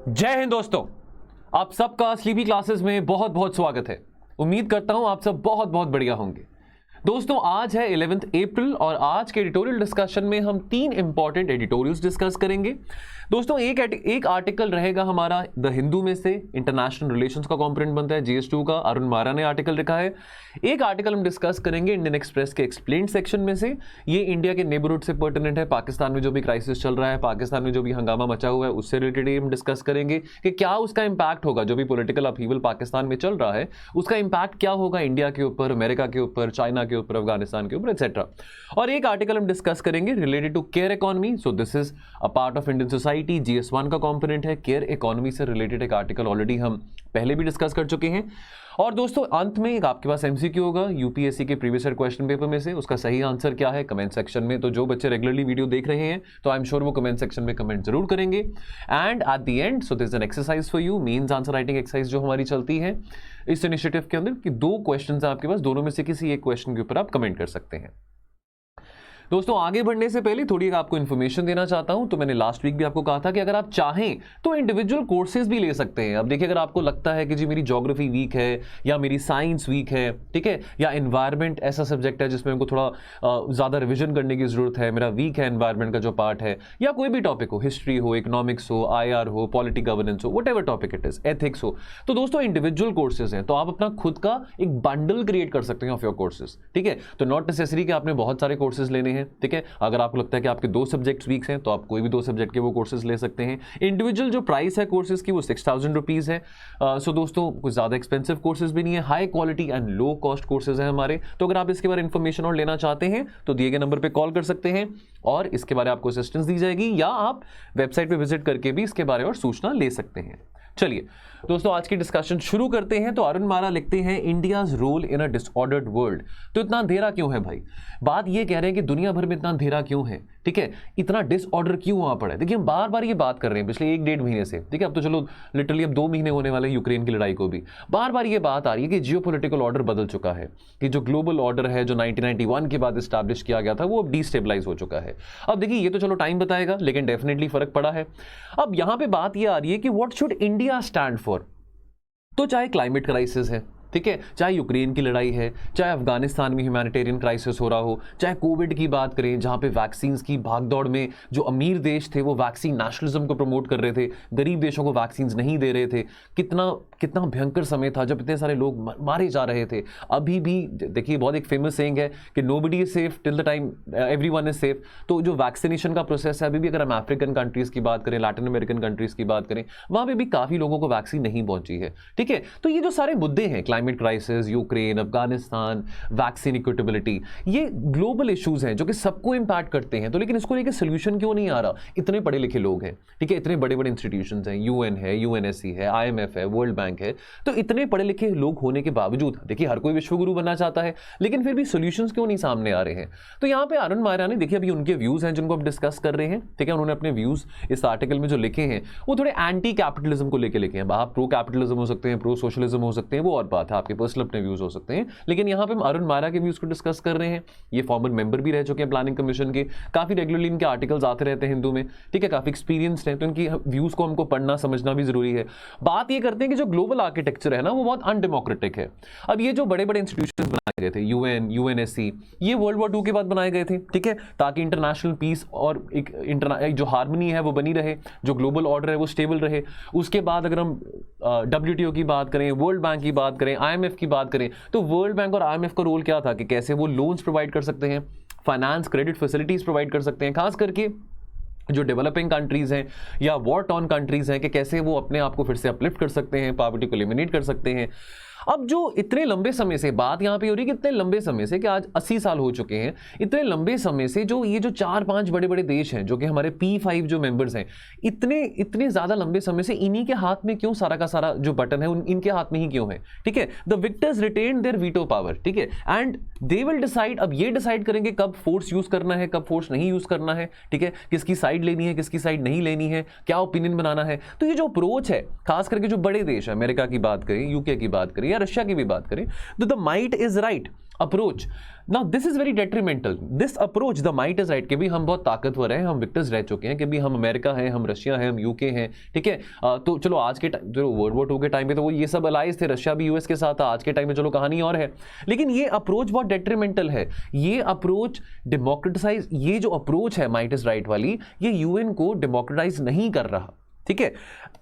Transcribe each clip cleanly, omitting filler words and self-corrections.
जय हिंद दोस्तों, आप सबका स्लीपी क्लासेस में बहुत बहुत स्वागत है। उम्मीद करता हूं आप सब बहुत बहुत बढ़िया होंगे। दोस्तों आज है 11 अप्रैल और आज के एडिटोरियल डिस्कशन में हम 3 इंपॉर्टेंट एडिटोरियल्स डिस्कस करेंगे। दोस्तों एक आर्टिकल रहेगा हमारा द हिंदू में से, इंटरनेशनल रिलेशंस का कंपोनेंट बनता है GS2 का, अरुण मारा ने आर्टिकल लिखा है। एक आर्टिकल हम डिस्कस करेंगे इंडियन एक्सप्रेस के एक्सप्लेन्ड सेक्शन में से, ये इंडिया के नेबरहुड से पर्टिनेंट है। पाकिस्तान में जो भी क्राइसिस चल रहा है, पाकिस्तान में जो भी हंगामा मचा हुआ है, उससे रिलेटेड हम डिस्कस करेंगे कि क्या उसका इंपैक्ट होगा, जो भी पॉलिटिकल अपहीवल पाकिस्तान में चल रहा है उसका इंपैक्ट क्या होगा इंडिया के ऊपर, अमेरिका के ऊपर, चाइना के ऊपर, अफगानिस्तान के ऊपर, एक्सेट्रा। और एक आर्टिकल हम डिस्कस करेंगे related to care economy. So this is a part of Indian society, GS1 का कंपोनेंट है। केयर इकोनॉमी से रिलेटेड एक आर्टिकल ऑलरेडी हम पहले भी डिस्कस कर चुके हैं। और दोस्तों अंत में एक आपके पास MCQ होगा UPSC के प्रीवियस ईयर क्वेश्चन पेपर में से, उसका सही आंसर क्या है कमेंट सेक्शन में। तो जो बच्चे रेगुलरली वीडियो देख रहे हैं तो आई एम श्योर वो कमेंट सेक्शन में कमेंट जरूर करेंगे। And at the and so this is an exercise for you, means answer writing exercise जो हमारी चलती है इस इनिशिएटिव के अंदर कि 2 क्वेश्चन है आपके पास, दोनों में से किसी एक क्वेश्चन के ऊपर आप कमेंट कर सकते हैं। दोस्तों आगे बढ़ने से पहले थोड़ी आपको इन्फॉर्मेशन देना चाहता हूं। तो मैंने लास्ट वीक भी आपको कहा था कि अगर आप चाहें तो इंडिविजुअल कोर्सेज भी ले सकते हैं। अब देखिए, अगर आपको लगता है कि जी मेरी ज्योग्राफी वीक है या मेरी साइंस वीक है, ठीक है, या एनवायरनमेंट ऐसा सब्जेक्ट है जिसमें हमको थोड़ा ज़्यादा रिविजन करने की ज़रूरत है, मेरा वीक है एनवायरनमेंट का जो पार्ट है, या कोई भी टॉपिक हो, हिस्ट्री हो, इकोनॉमिक्स हो, IR हो, पॉलिटी गवर्नेंस हो, what ever topic it is, ethics हो, तो दोस्तों इंडिविजुअल कोर्सेज हैं। तो आप अपना खुद का एक बंडल क्रिएट कर सकते हैं ऑफ योर कोर्सेज, ठीक है। तो नॉट नेसेसरी कि आपने बहुत सारे कोर्सेज लेने हैं, ठीक है। अगर आपको लगता है कि आपके 2 सब्जेक्ट्स वीक हैं तो आप कोई भी 2 सब्जेक्ट के वो कोर्सेज ले सकते हैं। इंडिविजुअल जो प्राइस है कोर्सेज की वो 6000 रुपीज़ है। सो दोस्तों कुछ ज़्यादा एक्सपेंसिव कोर्सेज भी नहीं है, high quality and low cost courses हैं हमारे। तो अगर आप इसके बारे में इन्फॉर्मेशन और लेना चाहते हैं तो दिए गए नंबर पर कॉल कर सकते हैं और इसके बारे में आपको असिस्टेंस दी जाएगी, या आप वेबसाइट पर विजिट करके भी इसके बारे में और सूचना ले सकते हैं। चलिए दोस्तों आज की डिस्कशन शुरू करते हैं। तो अरुण मारा लिखते हैं India's role in a disordered world. तो इतना अंधेरा क्यों है भाई? बात ये कह रहे हैं कि दुनिया भर में इतना अंधेरा क्यों है, ठीक है, इतना डिसऑर्डर क्यों वहां पड़ा है। देखिए हम बार बार ये बात कर रहे हैं पिछले 1-1.5 महीने से, ठीक है। अब तो चलो लिटरली अब 2 महीने होने वाले यूक्रेन की लड़ाई को भी। बार बार ये बात आ रही है कि जियोपॉलिटिकल ऑर्डर बदल चुका है, कि जो ग्लोबल ऑर्डर है जो 1991 के बाद स्टैब्लिश किया गया था वो अब डिस्टेबलाइज हो चुका है। अब देखिए ये तो चलो टाइम बताएगा, लेकिन डेफिनेटली फर्क पड़ा है। अब यहां पर बात यह आ रही है कि what should India stand for. तो चाहे क्लाइमेट क्राइसिस है, ठीक है, चाहे यूक्रेन की लड़ाई है, चाहे अफगानिस्तान में ह्यूमैनिटेरियन क्राइसिस हो रहा हो, चाहे कोविड की बात करें जहां पे वैक्सीन की भागदौड़ में जो अमीर देश थे वो वैक्सीन नेशनलिज्म को प्रमोट कर रहे थे, गरीब देशों को वैक्सीन नहीं दे रहे थे। कितना कितना भयंकर समय था जब इतने सारे लोग मारे जा रहे थे। अभी भी देखिए बहुत एक फेमस सेइंग है कि nobody is safe till the time everyone is safe. तो जो वैक्सीनेशन का प्रोसेस है अभी भी, अगर हम अफ्रीकन कंट्रीज की बात करें, लैटिन अमेरिकन कंट्रीज की बात करें, वहां पे भी काफी लोगों को वैक्सीन नहीं पहुंची है, ठीक है। तो ये जो सारे मुद्दे हैं, climate crisis, Ukraine, Afghanistan, vaccine equitability, ये ग्लोबल इश्यूज हैं जो कि सबको इंपैक्ट करते हैं। तो लेकिन इसको लेकर सोल्यूशन क्यों नहीं आ रहा? इतने पढ़े लिखे लोग हैं, ठीक है, इतने बड़े बड़े इंस्टीट्यूशंस हैं, UN है, UNSC है, IMF है, वर्ल्ड बैंक है। तो इतने पढ़े लिखे लोग होने के बावजूद देखिए हर कोई विश्वगुरु बनना चाहता है, लेकिन फिर भी सॉल्यूशंस क्यों नहीं सामने आ रहे हैं? तो यहाँ पे अरुण मारा ने देखिए अभी उनके व्यूज हैं जिनको हम डिस्कस कर रहे हैं, ठीक है। उन्होंने अपने व्यूज इस आर्टिकल में जो लिखे हैं वो थोड़े एंटी कैपिटलिज्म को लेकर लिखे हैं। आप प्रो कैपिटलिज्म हो सकते हैं, प्रो सोशलिज्म हो सकते हैं, वो और बात है, आपके पर्सनल अपने व्यूज हो सकते हैं। लेकिन यहाँ पे हम अरुण मारा के व्यूज को डिस्कस कर रहे हैं। ये फॉर्मर मेंबर भी रह चुके हैं प्लानिंग कमीशन के, काफी रेगुलरली इनके आर्टिकल्स आते रहते हैं हिंदू में, ठीक है, काफी एक्सपीरियंस्ड हैं। तो इनकी व्यूज को हमको पढ़ना समझना भी जरूरी है। बात ये करते हैं कि जो ग्लोबल आर्किटेक्चर है ना वो बहुत अनडेमोक्रेटिक है। अब ये जो बड़े बड़े इंस्टीट्यूशंस बनाए गए थे, UN, UNSC, ये वर्ल्ड वॉर 2 के बाद बनाए गए थे, ठीक है, ताकि इंटरनेशनल पीस और एक जो हार्मनी है वो बनी रहे, जो ग्लोबल ऑर्डर है वो स्टेबल रहे। उसके बाद अगर हम WTO की बात करें, वर्ल्ड बैंक की बात करें, IMF की बात करें, तो वर्ल्ड बैंक और IMF का रोल क्या था कि कैसे वो लोन्स प्रोवाइड कर सकते हैं, फाइनेंस क्रेडिट फैसिलिटीज प्रोवाइड कर सकते हैं, खास करके जो डेवलपिंग कंट्रीज हैं या वॉर टॉर्न कंट्रीज हैं, कि कैसे वो अपने आप को फिर से अपलिफ्ट कर सकते हैं, पॉवर्टी को एलिमिनेट कर सकते हैं। अब जो इतने लंबे समय से बात यहां पे हो रही है कि इतने लंबे समय से, कि आज 80 साल हो चुके हैं, इतने लंबे समय से जो ये जो 4-5 बड़े बड़े देश हैं जो कि हमारे P5 जो मेंबर्स हैं, इतने ज्यादा लंबे समय से इन्हीं के हाथ में क्यों सारा का सारा जो बटन है इनके हाथ में ही क्यों है, ठीक है। The victors retain their veto power, ठीक है, एंड दे विल डिसाइड। अब ये डिसाइड करेंगे कब फोर्स यूज करना है, कब फोर्स नहीं यूज करना है, ठीक है, किसकी साइड लेनी है, किसकी साइड नहीं लेनी है, क्या ओपिनियन बनाना है। तो ये जो अप्रोच है, खास करके जो बड़े देश है, अमेरिका की बात करें, UK की बात करें या रशिया की भी बात करें, तो the might is right. Approach, now this is very detrimental, this approach, the might is right, कि भी हम बहुत ताकतवर हैं, हम विक्टर्स रह चुके हैं, कि भी हम अमेरिका हैं, हम रशिया हैं, हम यूके हैं, ठीक है। तो चलो आज के टाइम, जो वर्ल्ड वॉर 2 के टाइम पे तो वो ये सब अलाइज थे, रशिया भी यूएस के साथ था, आज के टाइम में चलो कहानी और है। लेकिन ये अप्रोच बहुत डेट्रीमेंटल है, ये अप्रोच डेमोक्रेटाइज, ये जो अप्रोच है माइट इज राइट वाली, ये यूएन को डेमोक्रेटाइज नहीं कर रहा, ठीक है।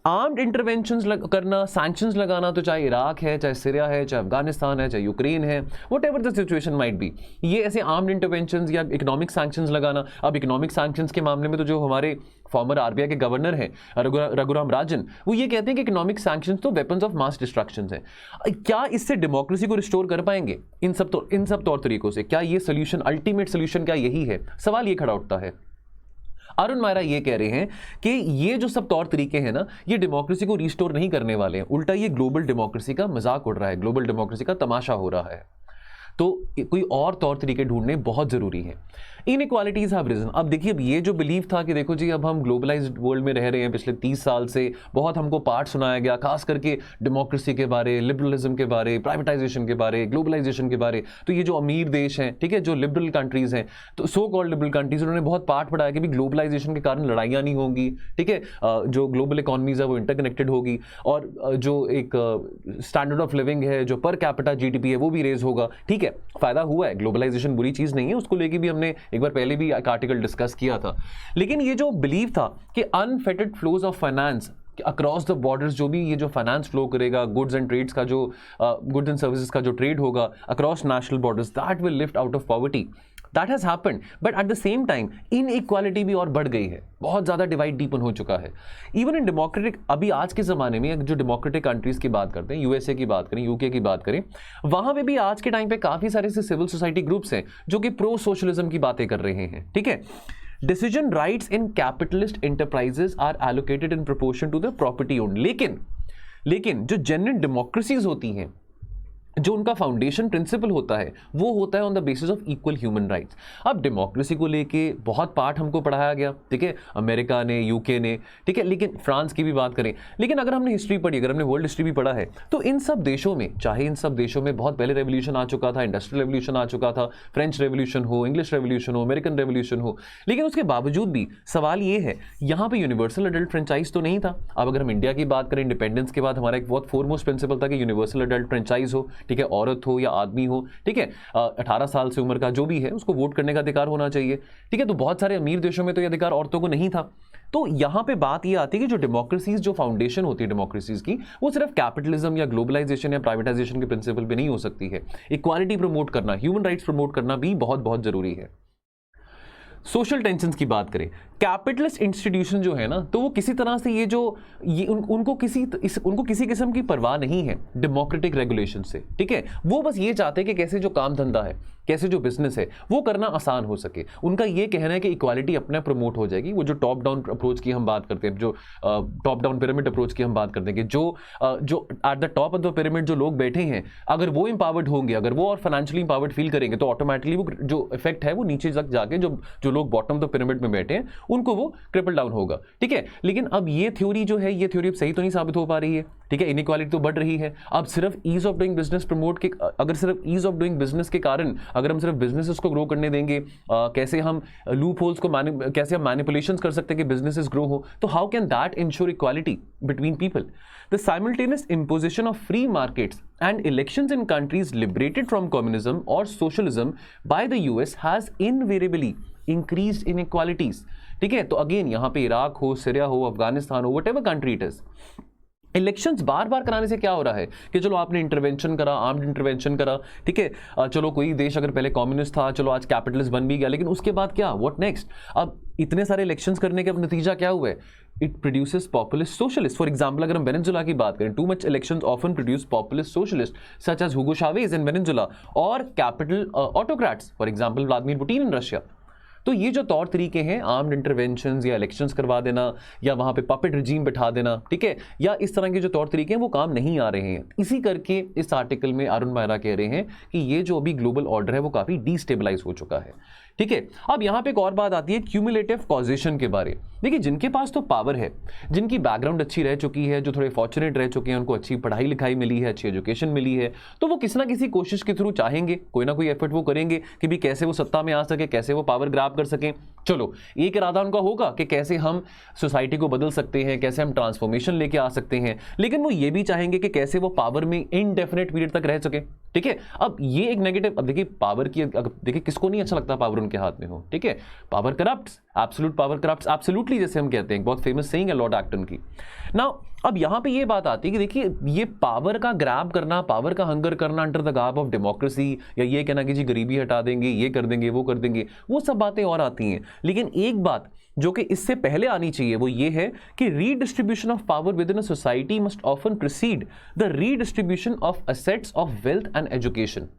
आर्म्ड इंटरवेंशंस करना, सैंक्शंस लगाना, तो चाहे इराक है, चाहे सीरिया है, चाहे अफगानिस्तान है, चाहे यूक्रेन है, whatever the situation might be, ये ऐसे आर्म्ड इंटरवेंशंस या इकोनॉमिक सैंक्शंस लगाना। अब इकोनॉमिक सैंक्शंस के मामले में तो जो हमारे फॉर्मर आरबीआई के गवर्नर हैं रघुराम राजन, वो ये कहते हैं कि इकोनॉमिक सैंक्शंस तो वेपन्स ऑफ मास डिस्ट्रक्शन है। क्या इससे डेमोक्रेसी को रिस्टोर कर पाएंगे इन सब तौर तरीकों से? क्या ये सोल्यूशन, अल्टीमेट सोल्यूशन क्या यही है? सवाल ये खड़ा उठता है। अरुण मायरा ये कह रहे हैं कि ये जो सब तौर तरीके हैं ना, ये डेमोक्रेसी को रिस्टोर नहीं करने वाले हैं, उल्टा ये ग्लोबल डेमोक्रेसी का मजाक उड़ रहा है, ग्लोबल डेमोक्रेसी का तमाशा हो रहा है। तो कोई और तौर तरीके ढूंढने बहुत जरूरी है। Inequalities have reason. अब देखिए, अब ये जो बिलीव था कि देखो जी अब हम ग्लोबलाइज्ड वर्ल्ड में रह रहे हैं, पिछले 30 साल से बहुत हमको पाठ सुनाया गया, खास करके डेमोक्रेसी के बारे, लिबरलिज्म के बारे, प्राइवेटाइजेशन के बारे, ग्लोबलाइजेशन के बारे। तो ये जो अमीर देश हैं, ठीक है, जो लिबरल कंट्रीज हैं, तो सो कॉल्ड लिबरल कंट्रीज, उन्होंने बहुत पाठ पढ़ाया कि भी ग्लोबलाइजेशन के कारण लड़ाइयाँ नहीं होंगी, ठीक है, जो ग्लोबल इकॉनमीज है वो इंटरकनेक्टेड होगी, और जो एक स्टैंडर्ड ऑफ लिविंग है, जो पर कैपिटा जीडीपी है, वो भी रेज होगा। ठीक है, फायदा हुआ है, ग्लोबलाइजेशन बुरी चीज नहीं है, उसको लेके भी हमने एक बार पहले भी एक आर्टिकल डिस्कस किया था। लेकिन ये जो बिलीव था कि unfettered flows of finance across the borders, जो भी ये जो फाइनेंस फ्लो करेगा, गुड्स एंड ट्रेड्स का जो गुड्स एंड सर्विसेज का जो ट्रेड होगा across national borders, that will lift out of poverty. That has happened, but at the same time inequality भी और बढ़ गई है, बहुत ज्यादा डिवाइड डीपन हो चुका है। इवन इन डेमोक्रेटिक, अभी आज के जमाने में जो डेमोक्रेटिक कंट्रीज की बात करते हैं, यूएसए की बात करें, यूके की बात करें, वहां पे भी आज के टाइम पे काफी सारे से सिविल सोसाइटी ग्रुप्स हैं जो कि प्रो सोशलिज्म की बातें कर रहे हैं। ठीक है, decision rights in capitalist enterprises are allocated in proportion to the property owned. लेकिन जो जेन्युइन डेमोक्रेसीज होती हैं, जो उनका फाउंडेशन प्रिंसिपल होता है, वो होता है on the basis of equal human rights. अब डेमोक्रेसी को लेके बहुत पाठ हमको पढ़ाया गया, ठीक है, अमेरिका ने, यूके ने, ठीक है, लेकिन फ्रांस की भी बात करें, लेकिन अगर हमने हिस्ट्री पढ़ी, अगर हमने वर्ल्ड हिस्ट्री भी पढ़ा है, तो इन सब देशों में, चाहे इन सब देशों में बहुत पहले रेवोल्यूशन आ चुका था, इंडस्ट्रियल रेवोल्यूशन आ चुका था, फ्रेंच रेवोल्यूशन हो, इंग्लिश रेवोल्यूशन हो, अमेरिकन रेवोल्यूशन हो, लेकिन उसके बावजूद भी सवाल ये है, यहाँ पे यूनिवर्सल अडल्ट फ्रेंचाइज तो नहीं था। अब अगर हम इंडिया की बात करें, इंडिपेंडेंस के बाद हमारा एक बहुत फोरमोस्ट प्रिंसिपल था कि यूनिवर्सल अडल्ट फ्रेंचाइज हो, ठीक है, औरत हो या आदमी हो, ठीक है, 18 साल से उम्र का जो भी है उसको वोट करने का अधिकार होना चाहिए। ठीक है, तो बहुत सारे अमीर देशों में तो यह अधिकार औरतों को नहीं था। तो यहां पे बात यह आती है कि जो डेमोक्रेसीज, जो फाउंडेशन होती है डेमोक्रेसीज की, वो सिर्फ कैपिटलिज्म या ग्लोबलाइजेशन या प्राइवेटाइजेशन के प्रिंसिपल पे नहीं हो सकती है। इक्वालिटी प्रमोट करना, ह्यूमन राइट्स प्रमोट करना भी बहुत बहुत जरूरी है। सोशल टेंशन्स की बात करें, कैपिटलिस्ट इंस्टीट्यूशन जो है ना, तो वो किसी तरह से उनको किसी किस्म की परवाह नहीं है डेमोक्रेटिक रेगुलेशन से। ठीक है, वो बस ये चाहते हैं कि कैसे जो काम धंधा है, कैसे जो बिजनेस है, वो करना आसान हो सके। उनका ये कहना है कि इक्वालिटी अपने प्रमोट हो जाएगी। वो जो टॉप डाउन अप्रोच की हम बात करते हैं, जो टॉप डाउन पिरामिड अप्रोच की हम बात करते हैं, कि जो at the top of the pyramid जो लोग बैठे हैं, अगर वो इंपावर्ड होंगे, अगर वो और फाइनेंशियली इंपावर्ड फील करेंगे, तो ऑटोमेटिकली वो जो इफेक्ट है वो नीचे तक जाके जो लोग बॉटम ऑफ द पिरामिड में बैठे हैं उनको वो क्रिपल डाउन होगा। ठीक है, लेकिन अब ये थ्योरी जो है, ये थ्योरी अब सही तो नहीं साबित हो पा रही है। ठीक है, इनइक्वालिटी तो बढ़ रही है। अब सिर्फ ease of doing business promote के, अगर सिर्फ ईज ऑफ डूइंग बिजनेस के कारण अगर हम सिर्फ बिजनेसेस को ग्रो करने देंगे, कैसे हम लूप होल्स को कैसे हम मैनिपुलेशंस कर सकते हैं कि बिजनेसेस ग्रो हो, तो how can that ensure equality between people? The simultaneous imposition of free markets and elections in countries liberated from communism or socialism by the US has invariably increased inequalities. ठीक है, तो again यहाँ पे Iraq हो, Syria हो, अफगानिस्तान हो, whatever country it is, elections बार बार कराने से क्या हो रहा है कि चलो आपने इंटरवेंशन करा, आर्म्ड इंटरवेंशन करा, ठीक है, चलो कोई देश अगर पहले कम्युनिस्ट था, चलो आज कैपिटलिस्ट बन भी गया, लेकिन उसके बाद क्या, व्हाट नेक्स्ट? अब इतने सारे इलेक्शंस करने के अब नतीजा क्या हुआ है? It produces populist socialist. For example, अगर हम वेनेजुला की बात करें, too much elections often produce populist socialist such as Hugo Chavez in Venezuela और capital autocrats, for example Vladimir Putin in Russia. तो ये जो तौर तरीके हैं, आर्म्ड इंटरवेंशंस या इलेक्शंस करवा देना या वहाँ पे पपेट रिजीम बिठा देना, ठीक है, या इस तरह के जो तौर तरीके हैं वो काम नहीं आ रहे हैं। इसी करके इस आर्टिकल में अरुण मायरा कह रहे हैं कि ये जो अभी ग्लोबल ऑर्डर है वो काफ़ी डिस्टेबलाइज हो चुका है। ठीक है। अब यहां पे एक और बात आती है क्यूमुलेटिव कॉजेशन के बारे। देखिए, जिनके पास तो पावर है, जिनकी बैकग्राउंड अच्छी रह चुकी है, जो थोड़े फॉर्चुनेट रह चुके हैं, उनको अच्छी पढ़ाई लिखाई मिली है, अच्छी एजुकेशन मिली है, तो वो किसी ना किसी कोशिश के थ्रू चाहेंगे, कोई ना कोई एफर्ट वो करेंगे कि भी कैसे वो सत्ता में आ सके, कैसे वो पावर ग्रैब कर सकें। चलो, एक इरादा उनका होगा कि कैसे हम सोसाइटी को बदल सकते हैं, कैसे हम ट्रांसफॉर्मेशन लेके आ सकते हैं, लेकिन वो ये भी चाहेंगे कि कैसे वो पावर में इनडेफिनेट पीरियड तक रह सके। ठीक है। अब ये एक नेगेटिव, अब देखिए पावर की, देखिए किसको नहीं अच्छा लगता पावर उनके हाथ में हो। ठीक है। Power corrupts, absolute power corrupts absolutely, जैसे हम कहते हैं, बहुत फेमस सेइंग है लॉर्ड एक्टन की। नाउ अब यहां पे ये बात आती है कि देखिए, ये पावर का ग्रैब करना, पावर का हंगर करना under the garb of democracy, या ये कहना कि जी गरीबी हटा देंगे, ये कर देंगे, वो कर देंगे, वो सब बातें और आती हैं। लेकिन एक बात जो कि इससे पहले आनी चाहिए वो ये है कि redistribution of power within a society must often precede the redistribution of assets of wealth and education.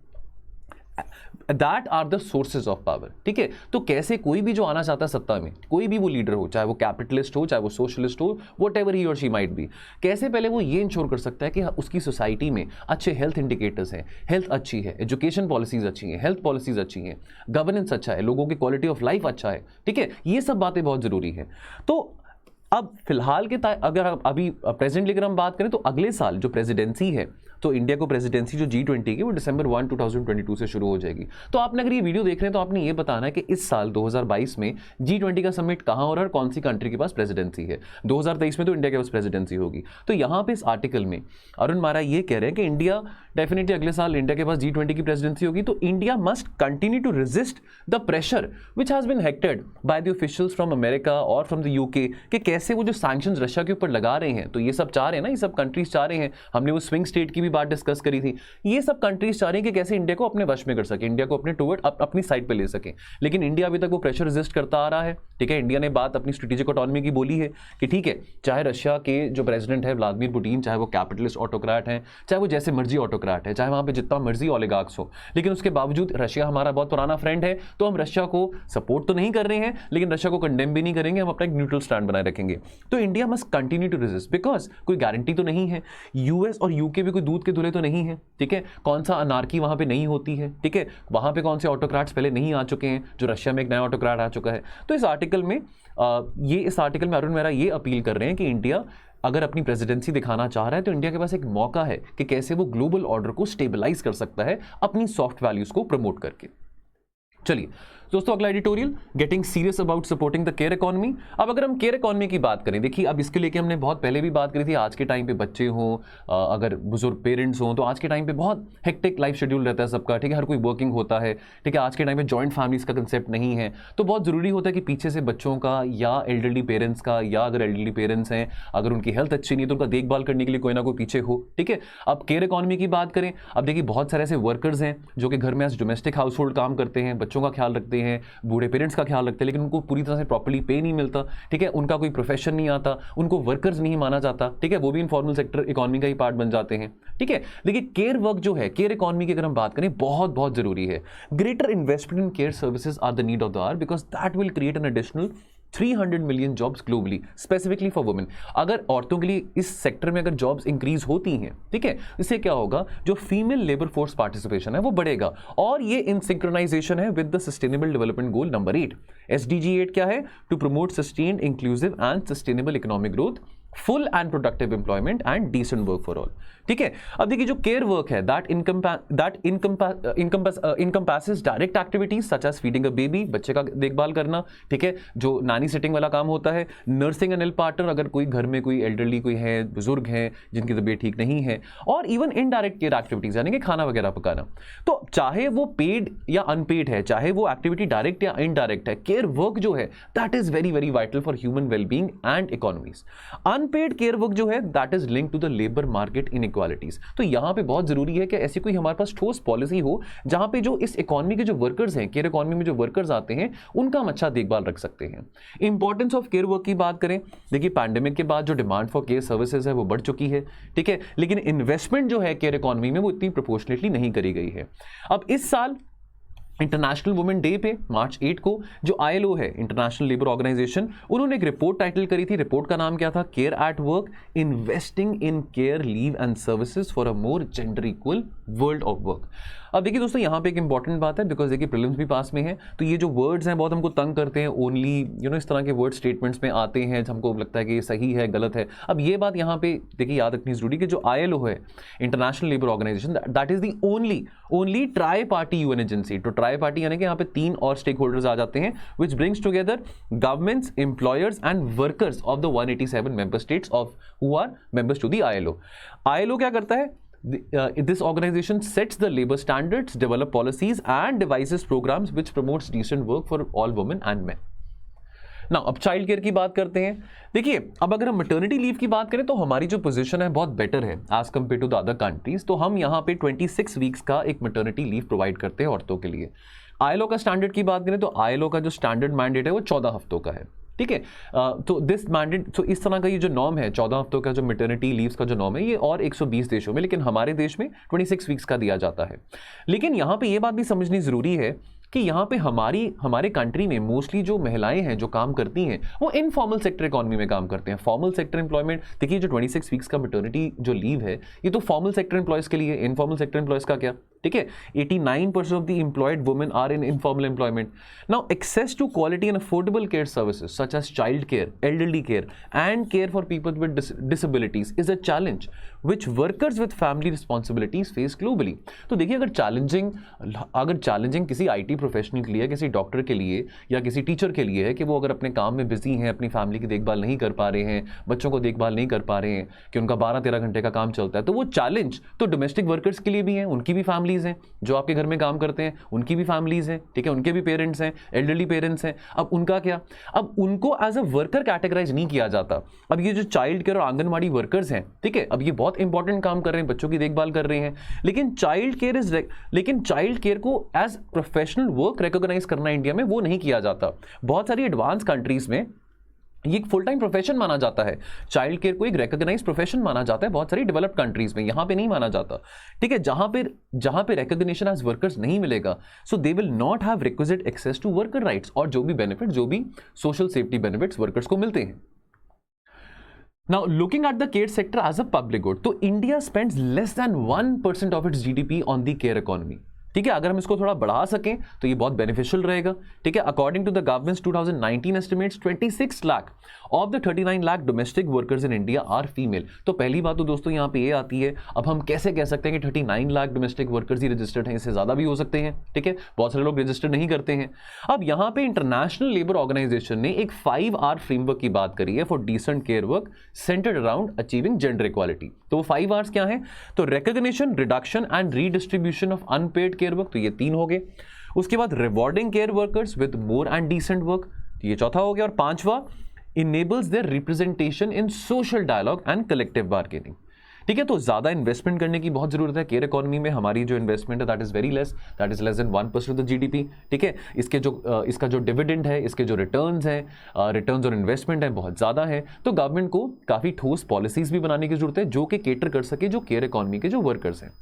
That are the sources of power. ठीक है। तो कैसे कोई भी जो आना चाहता है सत्ता में, कोई भी वो लीडर हो, चाहे वो कैपिटलिस्ट हो, चाहे वो सोशलिस्ट हो, वट एवर ही और शी माइट बी, कैसे पहले वो ये इंश्योर कर सकता है कि उसकी सोसाइटी में अच्छे हेल्थ इंडिकेटर्स हैं, हेल्थ अच्छी है, एजुकेशन पॉलिसीज अच्छी हैं, हेल्थ पॉलिसीज अच्छी हैं, गवर्नेंस अच्छा है, लोगों की क्वालिटी ऑफ लाइफ अच्छा है। ठीक है। ये सब बातें बहुत जरूरी है। तो अब फिलहाल के अगर अभी प्रेजेंटली अगर हम बात करें तो अगले साल जो प्रेसिडेंसी है, तो इंडिया को प्रेसिडेंसी जो G20 की, वो December 1, 2022 से शुरू हो जाएगी। तो आपने अगर ये वीडियो देख रहे हैं तो आपने ये बताना है कि इस साल 2022 में G20 का समिट कहां हो रहा है और कौन सी कंट्री के पास प्रेसिडेंसी है। 2023 में तो इंडिया के पास प्रेसिडेंसी होगी। तो यहां पे इस आर्टिकल में अरुण मारा ये कह रहे हैं कि इंडिया डेफिनेटली अगले साल इंडिया के पास G20 की प्रेसिडेंसी होगी, तो India must continue to resist the pressure which has been hected by the officials from America और फ्रॉम द यूके, कि कैसे वो जो सैंक्शंस रशिया के ऊपर लगा रहे हैं, तो ये सब चाह रहे हैं ना, ये सब कंट्रीज चाह रहे हैं, हमने वो स्विंग स्टेट की भी बात डिस्कस करी थी, ये सब कंट्रीज चाह रही हैं कि कैसे इंडिया को अपने वश में कर सके, इंडिया को अपने टुवर्ड अपनी साइड पे ले सके। लेकिन इंडिया अभी तक वो प्रेशर रेजिस्ट करता आ रहा है। ठीक है। इंडिया ने बात अपनी स्ट्रेटेजिक ऑटोनॉमी की बोली है कि ठीक है, चाहे रशिया के जो प्रेसिडेंट है व्लादिमीर पुतिन, चाहे वो कैपिटलिस्ट ऑटोक्रेट हैं, चाहे वो जैसे मर्जी ऑटोक्रेट है, चाहे वहां पे जितना मर्जी ओलिगार्क्स हो, लेकिन उसके बावजूद रशिया हमारा बहुत पुराना फ्रेंड है, तो हम रशिया को सपोर्ट तो नहीं कर रहे हैं, लेकिन रशिया को कंडेम भी नहीं करेंगे, हम अपना एक न्यूट्रल स्टैंड बनाए रखेंगे। तो India must continue to resist, because कोई गारंटी तो नहीं है, यूएस और यूके भी कोई दूध के धुले तो नहीं है। ठीक है। कौन सा अनार्की वहां पे नहीं होती है। ठीक है। वहां पे कौन से ऑटोक्रेट्स पहले नहीं आ चुके हैं, जो रशिया में एक नया ऑटोक्रेट आ चुका है। तो इस आर्टिकल में अरुण मेहरा ये अपील कर रहे हैं कि इंडिया अगर अपनी प्रेसिडेंसी दिखाना चाह रहा है तो इंडिया के पास एक मौका है कि कैसे वो ग्लोबल ऑर्डर को स्टेबलाइज कर सकता है अपनी सॉफ्ट वैल्यूज को प्रमोट करके। चलिए दोस्तों, अगला editorial, getting serious about supporting the care economy. अब अगर हम केयर इकोनॉमी की बात करें, देखिए अब इसके लेके हमने बहुत पहले भी बात करी थी। आज के टाइम पे बच्चे हों, अगर बुजुर्ग पेरेंट्स हों, तो आज के टाइम पे बहुत हेक्टिक लाइफ शेड्यूल रहता है सबका। ठीक है। हर कोई वर्किंग होता है। ठीक है। आज के टाइम पे जॉइंट फैमिलीज का कंसेप्ट नहीं है, तो बहुत जरूरी होता है कि पीछे से बच्चों का या एल्डरली पेरेंट्स का, या अगर एल्डरली पेरेंट्स हैं, अगर उनकी हेल्थ अच्छी नहीं है तो उनका देखभाल करने के लिए कोई ना कोई पीछे हो। ठीक है। अब केयर इकोनॉमी की बात करें, अब देखिए बहुत सारे ऐसे वर्कर्स हैं जो कि घर में एज डोमेस्टिक हाउस होल्ड काम करते हैं, बच्चों का ख्याल रखते हैं, बूढ़े पेरेंट्स का ख्याल रखते हैं, लेकिन उनको पूरी तरह से प्रॉपर्ली पे नहीं मिलता। ठीक है। उनका कोई प्रोफेशन नहीं आता, उनको वर्कर्स नहीं माना जाता। ठीक है। वो भी इनफॉर्मल सेक्टर इकोनॉमी का ही पार्ट बन जाते हैं। ठीक है। देखिए केयर वर्क जो है, केयर इकोनॉमी की अगर हम बात करें, बहुत बहुत जरूरी है। Greater investment in care services are the need of the hour, because that will create an additional 300 million jobs globally, specifically for women. अगर औरतों के लिए इस सेक्टर में अगर जॉब्स इंक्रीज होती हैं, ठीक है, इससे क्या होगा, जो फीमेल लेबर फोर्स पार्टिसिपेशन है वो बढ़ेगा, और ये इन सिंक्रोनाइजेशन है with the sustainable development goal number 8। SDG 8 क्या है? To promote sustained, inclusive and sustainable economic growth, full and productive employment and decent work for all. ठीक है। अब देखिए जो केयर वर्क है, that encompasses direct activities such as feeding a baby, बच्चे का देखभाल करना, ठीक है, जो नानी सिटिंग वाला काम होता है, नर्सिंग एंड हेल्थ पार्टनर, अगर कोई घर में कोई एल्डरली कोई है, बुजुर्ग हैं जिनकी तबीयत ठीक नहीं है, और इवन इनडायरेक्ट केयर एक्टिविटीज यानी कि खाना वगैरह पकाना। तो चाहे वो पेड या अनपेड है, चाहे वो एक्टिविटी डायरेक्ट या इनडायरेक्ट है, केयर वर्क जो है that is very very vital for human wellbeing and economies. Unpaid care work जो है that is linked to the labour market inequalities. तो यहां पे बहुत जरूरी है कि ऐसी कोई हमारे पास ठोस पॉलिसी हो जहां पे जो इस इकोनॉमी के जो वर्कर्स हैं, केयर इकोनॉमी में जो वर्कर्स आते हैं, उनका हम अच्छा देखभाल रख सकते हैं। इंपॉर्टेंस ऑफ केयर वर्क की बात करें, देखिए पैंडेमिक के बाद जो डिमांड फॉर केयर सर्विसेज है वो बढ़ चुकी है, ठीक है, लेकिन इन्वेस्टमेंट जो है केयर इकोनॉमी में वो इतनी प्रोपोर्शनेटली नहीं करी गई है। अब इस साल इंटरनेशनल वुमेन डे पे मार्च 8 को जो ILO है, इंटरनेशनल लेबर ऑर्गेनाइजेशन, उन्होंने एक रिपोर्ट टाइटल करी थी। रिपोर्ट का नाम क्या था? Care at work, investing in care leave and services for a more gender equal world of work. अब देखिए दोस्तों, यहाँ पे एक इंपॉर्टेंट बात है, बिकॉज देखिए प्रीलिम्स भी पास में है, तो ये जो वर्ड्स हैं बहुत हमको तंग करते हैं, ओनली इस तरह के वर्ड स्टेटमेंट्स में आते हैं, हमको लगता है कि ये सही है गलत है। अब ये बात यहाँ पे देखिए याद रखनी जरूरी कि जो ILO है, international labour organization, that is the only tripartite UN agency. तो ट्राई पार्टी यानी कि यहाँ पे 3 और स्टेक होल्डर्स आ जाते हैं, which brings together governments, employers and workers of the 187 member states of who are members to the ILO। ILO क्या करता है? This organization sets the labor standards, develop policies and devises programs which promotes decent work for all women and men. Now, अब child care की बात करते हैं। देखिए, अब अगर हम मैटरनिटी लीव की बात करें तो हमारी जो पोजीशन है बहुत बेटर है as compare to the other countries. तो हम यहाँ पे 26 वीक्स का एक मैटरनिटी लीव प्रोवाइड करते हैं औरतों के लिए। ILO का स्टैंडर्ड की बात करें तो ILO का जो स्टैंडर्ड मैंडेट है वो 14 हफ्तों का है, ठीक है। तो दिस मैंडेट, तो इस तरह का ये जो नॉर्म है 14 हफ्तों का जो मैटरनिटी लीव्स का जो नॉर्म है, ये और 120 देशों में, लेकिन हमारे देश में 26 वीक्स का दिया जाता है। लेकिन यहाँ पे ये बात भी समझनी जरूरी है कि यहाँ पे हमारे कंट्री में मोस्टली जो महिलाएं हैं जो काम करती हैं वो इनफॉर्मल सेक्टर इकोनॉमी में काम करते हैं। फॉर्मल सेक्टर एम्प्लॉयमेंट, देखिए जो 26 वीक्स का मैटरनिटी जो लीव है ये तो फॉर्मल सेक्टर एम्प्लॉयज के लिए, इनफॉर्मल सेक्टर एम्प्लॉयज का क्या, ठीक है। 89% of the employed women are in informal employment. Now access to quality and affordable care services such as child care, elderly care and care for people with disabilities is a challenge which workers with family responsibilities face globally. तो देखिए, अगर challenging किसी IT professional के लिए, किसी doctor के लिए या किसी टीचर के लिए है कि वो अगर अपने काम में बिजी हैं, अपनी फैमिली की देखभाल नहीं कर पा रहे हैं, बच्चों को देखभाल नहीं कर पा रहे हैं, कि उनका 12-13 घंटे का काम चलता है, तो वो चैलेंज तो डोमेस्टिक वर्कर्स के लिए भी है, उनकी भी फैमिलीज हैं, जो आपके घर में काम करते हैं उनकी भी फैमिलीज हैं, ठीक है, उनके भी पेरेंट्स हैं, एल्डरली पेरेंट्स हैं। अब उनका क्या? अब उनको एज अ वर्कर कैटेगराइज नहीं किया जाता। अब ये जो चाइल्ड केयर और आंगनवाड़ी वर्कर्स हैं, ठीक है, अब ये बहुत इंपॉर्टेंट काम कर रहे हैं, बच्चों की देखभाल कर रहे हैं, लेकिन चाइल्ड केयर को एज प्रोफेशनल वर्क रिकॉग्नाइज करना इंडिया में वो नहीं किया जाता। बहुत सारी एडवांस कंट्रीज में ये एक फुल टाइम प्रोफेशन माना जाता है, चाइल्ड केयर को एक रिकॉग्नाइज प्रोफेशन माना जाता है बहुत सारी डेवलप्ड कंट्रीज में, यहां पे नहीं माना जाता, ठीक है। जहां पे रिकॉग्निशन एज वर्कर्स नहीं मिलेगा, so they will not have requisite access to worker rights और जो भी बेनिफिट, जो भी सोशल सेफ्टी बेनिफिट्स वर्कर्स को मिलते हैं। Now, looking at the care sector as a public good, तो India spends less than 1% of its GDP on the care economy, ठीक है। अगर हम इसको थोड़ा बढ़ा सकें तो ये बहुत बेनिफिशियल रहेगा, ठीक है। According to the government's 2019 estimates 26 lakh of the 39 lakh domestic workers in India are female. तो पहली बात तो दोस्तों यहाँ पे ये आती है, अब हम कैसे कह सकते हैं कि 39 लाख डोमेस्टिक वर्कर्स ही रजिस्टर्ड हैं, इससे ज्यादा भी हो सकते हैं, ठीक है, बहुत सारे लोग रजिस्टर नहीं करते हैं। अब यहाँ पे इंटरनेशनल लेबर ऑर्गेनाइजेशन ने एक 5R फ्रेमवर्क की बात करी है for decent care work centred around achieving gender equality. तो वो 5Rs क्या है? तो recognition, reduction and redistribution of unpaid care work, तो ये 3 हो गए। उसके बाद rewarding care workers with more and decent work, तो ये चौथा हो गया। और 5वां, enables their representation in social dialogue and collective bargaining, ठीक है। तो ज्यादा इन्वेस्टमेंट करने की बहुत जरूरत है केयर इकोनॉमी में। हमारी जो इन्वेस्टमेंट है that is very less, that is less than 1% of the GDP, ठीक है। इसका जो डिविडेंड है, इसके जो रिटर्न्स हैं, रिटर्न्स और इन्वेस्टमेंट है बहुत ज्यादा है। तो गवर्नमेंट को काफी ठोस पॉलिसीज भी बनाने की जरूरत है जो कि केटर कर सके जो केयर इकोनॉमी के जो वर्कर्स हैं।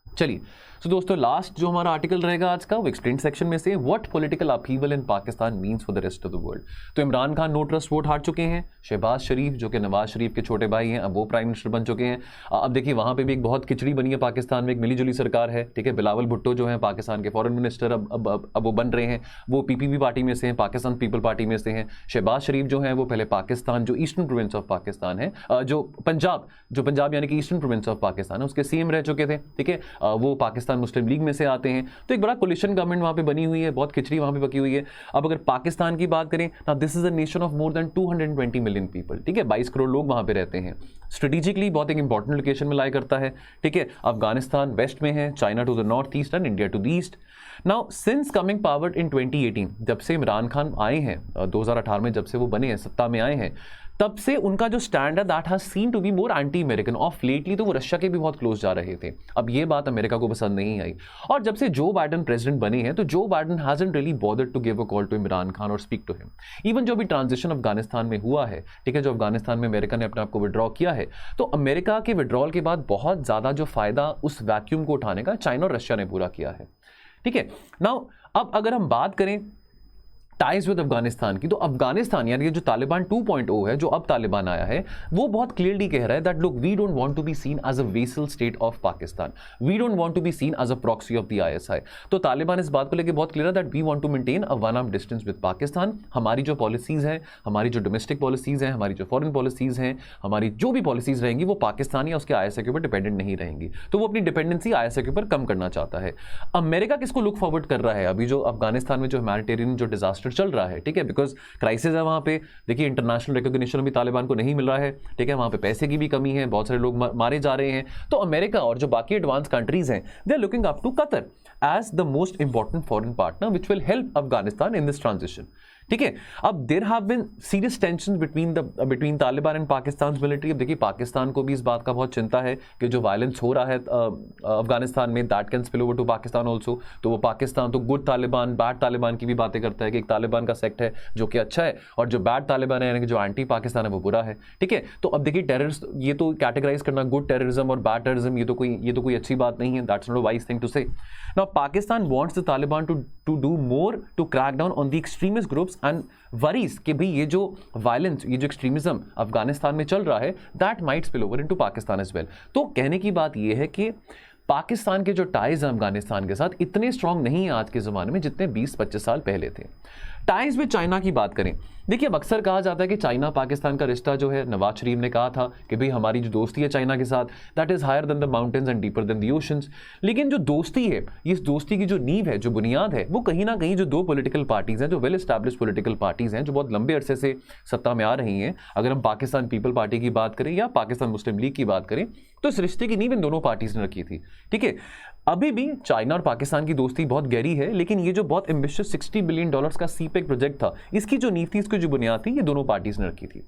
चलिए, तो दोस्तों लास्ट जो हमारा आर्टिकल रहेगा आज का वो एक्सप्लेन सेक्शन में से, what political upheaval in Pakistan means for the rest of the world. तो Imran Khan no trust vote हार चुके हैं, शहबाज शरीफ जो कि नवाज शरीफ के छोटे भाई हैं, अब वो प्राइम मिनिस्टर बन चुके हैं। अब देखिए वहां पे भी एक बहुत खिचड़ी बनी है पाकिस्तान में, एक मिलीजुली सरकार है, ठीक है। बिलावल भुट्टो जो है पाकिस्तान के फॉरेन मिनिस्टर अब वो बन रहे हैं, वो PPP पार्टी में से हैं, पाकिस्तान पीपल पार्टी में से हैं। शहबाज शरीफ जो है वो पहले पाकिस्तान जो ईस्टर्न प्रोविंस ऑफ पाकिस्तान है, जो पंजाब यानी कि ईस्टर्न प्रोविंस ऑफ पाकिस्तान है उसके CM रह चुके थे, ठीक है। वो पाकिस्तान मुस्लिम लीग में से आते हैं। तो एक बड़ा कोलिशन गवर्नमेंट वहां पे बनी हुई है, बहुत खिचड़ी वहां पे पकी हुई है। अब अगर पाकिस्तान की बात करें, now this is a nation of more than 220 million people, ठीक है, 22 करोड़ लोग वहां पे रहते हैं। स्ट्रेटेजिकली बहुत एक इंपॉर्टेंट लोकेशन में लाई करता है, ठीक है। अफगानिस्तान वेस्ट में है, China to the north east and India to the east. Now since coming power in 2018, जब से इमरान खान आए हैं 2018 में, जब से वो बने हैं, सत्ता में आए हैं, तब से उनका जो स्टैंड है that has seen to be more anti American. Of lately तो वो रशिया के भी बहुत क्लोज जा रहे थे। अब ये बात अमेरिका को पसंद नहीं आई, और जब से जो बाइडन प्रेसिडेंट बने हैं तो जो Biden hasn't really bothered to give a call to Imran Khan और स्पीक टू हिम। इवन जो भी ट्रांजिशन अफगानिस्तान में हुआ है, ठीक है, जो अफगानिस्तान में अमेरिका ने अपने आप को विड्रॉ किया है, तो अमेरिका के विड्रॉल के बाद बहुत ज्यादा जो फायदा उस वैक्यूम को उठाने का चाइना और रशिया ने पूरा किया है, ठीक है। नाउ अब अगर हम बात करें टाइज विद अफगानिस्तान की, तो अफगानिस्तान यानी जो तालिबान 2.0 है, जो अब तालिबान आया है, वो बहुत क्लियरली कह रहा है that look, we don't want to be seen as a vessel state of Pakistan, we don't want to be seen as a proxy of the ISI. तो तालिबान इस बात को लेकर बहुत क्लियर है that we want to maintain a one arm distance with Pakistan. हमारी जो policies हैं, हमारी जो डोमेस्टिक पॉलिसीज हैं, हमारी जो फॉरेन पॉलिसीज हैं, हमारी जो भी पॉलिसीज रहेंगी वो पाकिस्तान या उसके आईएसआई के ऊपर डिपेंडेंट नहीं रहेंगी। तो वो अपनी डिपेंडेंसी आईएसआई के ऊपर कम करना चाहता है। अमेरिका किसको लुक फॉरवर्ड कर रहा है अभी जो अफगानिस्तान में जो ह्यूमैनिटेरियन जो डिजास्टर चल रहा है, ठीक है, बिकॉज क्राइसिस है वहां पे। देखिए इंटरनेशनल रिकॉग्निशन भी तालिबान को नहीं मिल रहा है, ठीक है, वहां पे पैसे की भी कमी है, बहुत सारे लोग मारे जा रहे हैं। तो अमेरिका और जो बाकी एडवांस कंट्रीज हैं, they are looking up to Qatar as the most important foreign partner which will help Afghanistan in this transition. ठीक है, अब there have been serious tension between Taliban and Pakistan military. अब देखिए पाकिस्तान को भी इस बात का बहुत चिंता है कि जो वायलेंस हो रहा है अफगानिस्तान में, that can spill over to Pakistan also. तो वो पाकिस्तान तो गुड तालिबान बैड तालिबान की भी बातें करता है कि एक तालिबान का सेक्ट है जो कि अच्छा है और जो बैड तालिबान है यानी कि जो एंटी पाकिस्तान है वो बुरा है। ठीक है, तो अब देखिए टेररिस्ट, ये तो कैटेगराइज करना गुड टेररिज्म और बैड टेररिज्म, ये तो कोई अच्छी बात नहीं है। That's not a wise thing to say. Now Pakistan wants the Taliban to do more to crack down on the extremist groups and worries कि भाई ये जो वायलेंस, ये जो एक्सट्रीमिज्म अफगानिस्तान में चल रहा है, that might spill over into Pakistan as well. तो कहने की बात ये है कि पाकिस्तान के जो टाइज हैं अफगानिस्तान के साथ इतने स्ट्रांग नहीं है आज के ज़माने में जितने 20-25 साल पहले थे। टाइज विद चाइना की बात करें, देखिए अब अक्सर कहा जाता है कि चाइना पाकिस्तान का रिश्ता जो है, नवाज शरीफ ने कहा था कि भाई हमारी जो दोस्ती है चाइना के साथ, that is higher than the mountains and deeper than the oceans. लेकिन जो दोस्ती है, इस दोस्ती की जो नींव है, जो बुनियाद है, वो कहीं ना कहीं जो दो पॉलिटिकल पार्टीज़ हैं, जो वेल एस्टैब्लिश पॉलिटिकल पार्टीज़ हैं, जो बहुत लंबे अरसे से सत्ता में आ रही हैं, अगर हम पाकिस्तान पीपल पार्टी की बात करें या पाकिस्तान मुस्लिम लीग की बात करें, तो इस रिश्ते की नींव इन दोनों पार्टीज़ ने रखी थी। ठीक है, अभी भी चाइना और पाकिस्तान की दोस्ती बहुत गहरी है, लेकिन ये जो बहुत एम्बिशियस $60 बिलियन का सीपेक प्रोजेक्ट था, इसकी जो नींव थी, इसकी जो बुनियाद थी, ये दोनों पार्टीज ने रखी थी।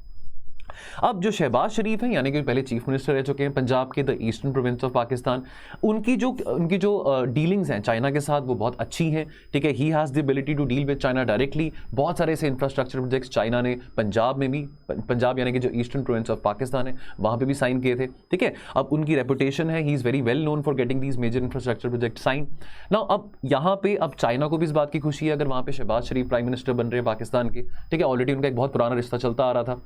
अब जो शहबाज शरीफ हैं, यानी कि पहले चीफ मिनिस्टर रह चुके हैं पंजाब के, the eastern province of Pakistan, उनकी जो डीलिंग्स हैं चाइना के साथ वो बहुत अच्छी हैं। ठीक है, he has the ability to deal with China directly. बहुत सारे ऐसे इंफ्रास्ट्रक्चर प्रोजेक्ट्स चाइना ने पंजाब में भी, पंजाब यानी कि जो ईस्टर्न प्रोविंस ऑफ पाकिस्तान है वहाँ पर भी साइन किए थे। ठीक है, अब उनकी रेपुटेशन है, he is very well known for getting these major infrastructure project sign. Now अब यहाँ पे अब चाइना को भी इस बात की खुशी है अगर वहाँ पे शहबाज शरीफ प्राइम मिनिस्टर बन रहे हैं पाकिस्तान के। ठीक है, ऑलरेडी उनका एक बहुत पुराना रिश्ता चलता आ रहा था।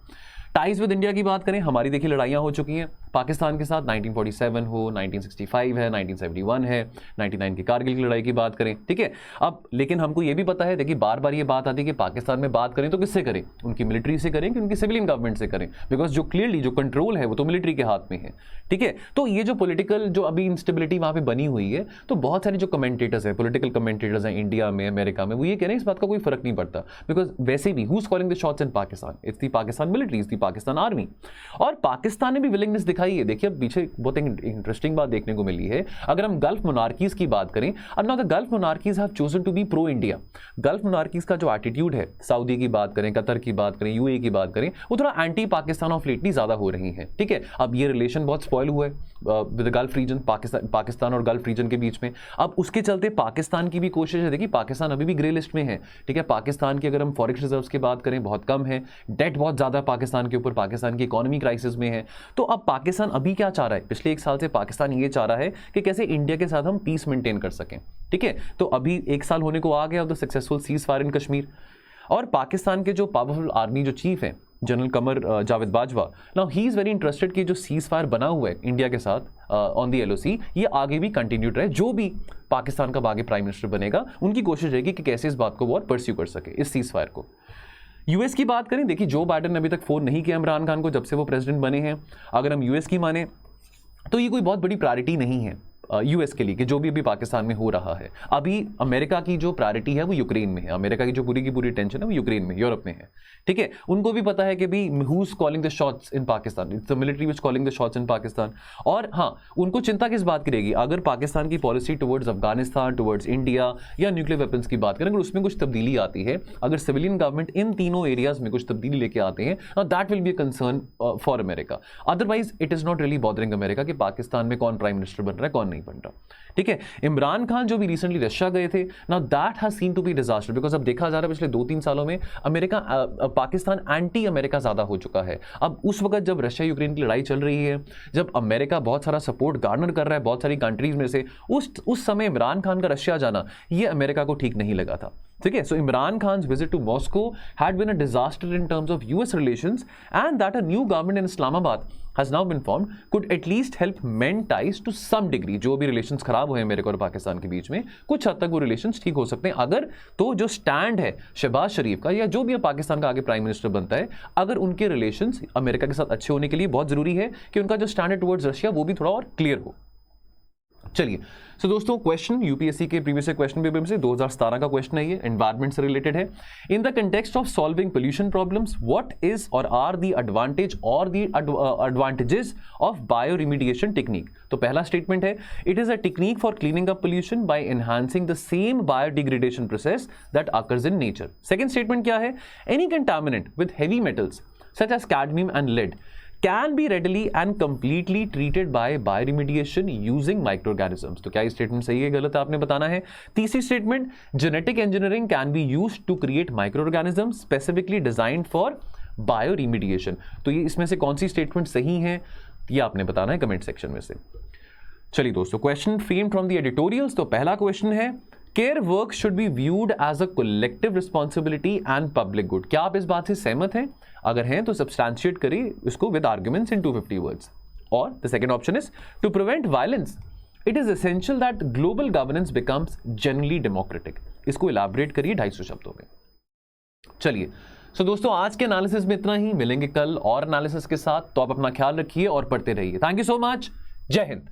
टाइज विद इंडिया की बात करें, हमारी देखिए लड़ाइयाँ हो चुकी हैं पाकिस्तान के साथ, 1947 हो, 1965 है, 1971 है, 99 की कारगिल की लड़ाई की बात करें। ठीक है, अब लेकिन हमको ये भी पता है, देखिए बार बार ये बात आती है कि पाकिस्तान में बात करें तो किससे करें, उनकी मिलिट्री से करें कि उनकी सिविलियन गवर्नमेंट से करें, बिकॉज जो क्लियरली जो कंट्रोल है वो तो मिलिट्री के हाथ में है। ठीक है, तो ये जो पॉलिटिकल जो अभी इंस्टेबिलिटी वहाँ पे बनी हुई है, तो बहुत सारे जो कमेंटेटर्स हैं, पॉलिटिकल कमेंटेटर्स हैं इंडिया में, अमेरिका में, वो ये कह रहे हैं इस बात का कोई फर्क नहीं पड़ता, बिकॉज वैसे भी who is calling the shots in Pakistan, it's the Pakistan military, it's the Pakistan army. और पाकिस्तान ने भी विलिंगनेस दिखाई है। देखिए अब पीछे बहुत एक इंटरेस्टिंग बात देखने को मिली है, अगर हम गल्फ मोनार्कीज की बात करें, अब now the Gulf monarchies have chosen to be pro India. Gulf monarchies का जो एटीट्यूड है, सऊदी की बात करें, कतर की बात करें, यूएई की बात करें, वो थोड़ा एंटी पाकिस्तान ऑफ लेटली ज्यादा हो रही है। ठीक है, अब ये रिलेशन बहुत स्पॉइल हुआ है with the Gulf region, Pakistan और गल्फ रीजन के बीच में। अब उसके चलते पाकिस्तान की भी कोशिश है, देखिए पाकिस्तान अभी भी ग्रे लिस्ट में है। ठीक है, पाकिस्तान की अगर हम फॉरेक्स रिजर्व्स की बात करें बहुत कम है, डेट बहुत ज्यादा पाकिस्तान के ऊपर, पाकिस्तान की इकोनॉमी क्राइसिस में है। तो अब पाकिस्तान अभी क्या चाह रहा है, पिछले 1 साल से पाकिस्तान ये चाह रहा है कि कैसे इंडिया के साथ हम पीस मेंटेन कर सकें। ठीक है, तो अभी 1 साल होने को आ गया of the successful cease fire in Kashmir. और पाकिस्तान के जो पावरफुल आर्मी जो चीफ हैं, general Qamar Javed Bajwa, now he is very interested कि जो सीज फायर बना हुआ है इंडिया के साथ ऑन दी LOC, ये आगे भी कंटिन्यूड रहे। जो भी पाकिस्तान का आगे प्राइम मिनिस्टर बनेगा, उनकी कोशिश रहेगी कि कैसे इस बात को वो और परस्यू कर सके, इस सीज फायर को। यूएस की बात करें, देखिए जो बाइडेन ने अभी तक फोन नहीं किया इमरान खान को जब से वो प्रेसिडेंट बने हैं। अगर हम यूएस की माने तो ये कोई बहुत बड़ी प्रायोरिटी नहीं है यूएस के लिए कि जो भी अभी पाकिस्तान में हो रहा है। अभी अमेरिका की जो प्रायोरिटी है वो यूक्रेन में है, अमेरिका की जो पूरी की पूरी टेंशन है वो यूक्रेन में, यूरोप में है। ठीक है, उनको भी पता है कि भी who is calling the shots in Pakistan, it's the military which calling the shots इन पाकिस्तान। और हाँ, उनको चिंता किस बात की रहेगी, अगर पाकिस्तान की policy towards Afghanistan, towards India या न्यूक्लियर वेपन्स की बात करें, अगर उसमें कुछ तब्दीली आती है, अगर सिविलियन गवर्नमेंट इन तीनों एरियाज में कुछ तब्दीली लेके आते हैं, that will be a concern for America. Otherwise it is not really bothering America कि पाकिस्तान में कौन प्राइम मिनिस्टर बन रहा है, कौन नहीं बन रहा। ठीक है, इमरान खान जो भी रिसेंटली रशिया गए थे, now that has seen to be disaster, because अब देखा जा रहा है पिछले 2-3 सालों में अमेरिका पाकिस्तान एंटी अमेरिका ज्यादा हो चुका है। अब उस वक्त जब रशिया यूक्रेन की लड़ाई चल रही है, जब अमेरिका बहुत सारा सपोर्ट गार्नर कर रहा है बहुत सारी कंट्रीज में से, उस समय इमरान खान का रशिया जाना ये अमेरिका को ठीक नहीं लगा था। ठीक है. So Imran Khan's visit to Moscow had been a disaster in terms of US relations and that a new government in Islamabad has now been formed could at least help mend ties to some degree. जो भी relations खराब हुए America और पाकिस्तान के बीच में, कुछ हद तक वो रिलेशंस ठीक हो सकते हैं अगर तो जो स्टैंड है शहबाज शरीफ का या जो भी पाकिस्तान का आगे प्राइम मिनिस्टर बनता है, अगर उनके रिलेशंस अमेरिका के साथ अच्छे होने के लिए बहुत जरूरी है कि उनका जो स्टैंड है टुवर्ड्स रशिया वो भी थोड़ा और क्लियर हो. चलिए, सो दोस्तों क्वेश्चन यूपीएससी के प्रीवियस क्वेश्चन पेपर में से 2017 का क्वेश्चन है, ये एनवायरमेंट से रिलेटेड है. In the context of solving pollution problems what is और आर द एडवांटेज और the advantages of bioremediation technique. तो पहला स्टेटमेंट है it is a technique for cleaning up pollution by enhancing the same biodegradation process that occurs in nature. Second statement क्या है, any contaminant with heavy metals such as cadmium and lead can be readily and completely treated by bioremediation using microorganisms. तो क्या ये statement सही है गलत है आपने बताना है. तीसरी statement, genetic engineering can be used to create microorganisms specifically designed for bioremediation. तो ये इसमें से कौन सी स्टेटमेंट सही है ये आपने बताना है कमेंट सेक्शन में से. चलिए दोस्तों, question framed from the editorials. तो पहला क्वेश्चन है care work should be viewed as a collective responsibility and public good. क्या आप इस बात से सहमत हैं? अगर हैं तो सब्सटैंशिएट करिए इसको विद आर्ग्यूमेंट्स इन 250 वर्ड्स. और the second option is to prevent violence it is essential that global governance becomes generally democratic. इसको इलैबोरेट करिए 250 शब्दों में. चलिए, सो दोस्तों आज के एनालिसिस में इतना ही. मिलेंगे कल और एनालिसिस के साथ. तो आप अपना ख्याल रखिए और पढ़ते रहिए. Thank you so much. जय हिंद.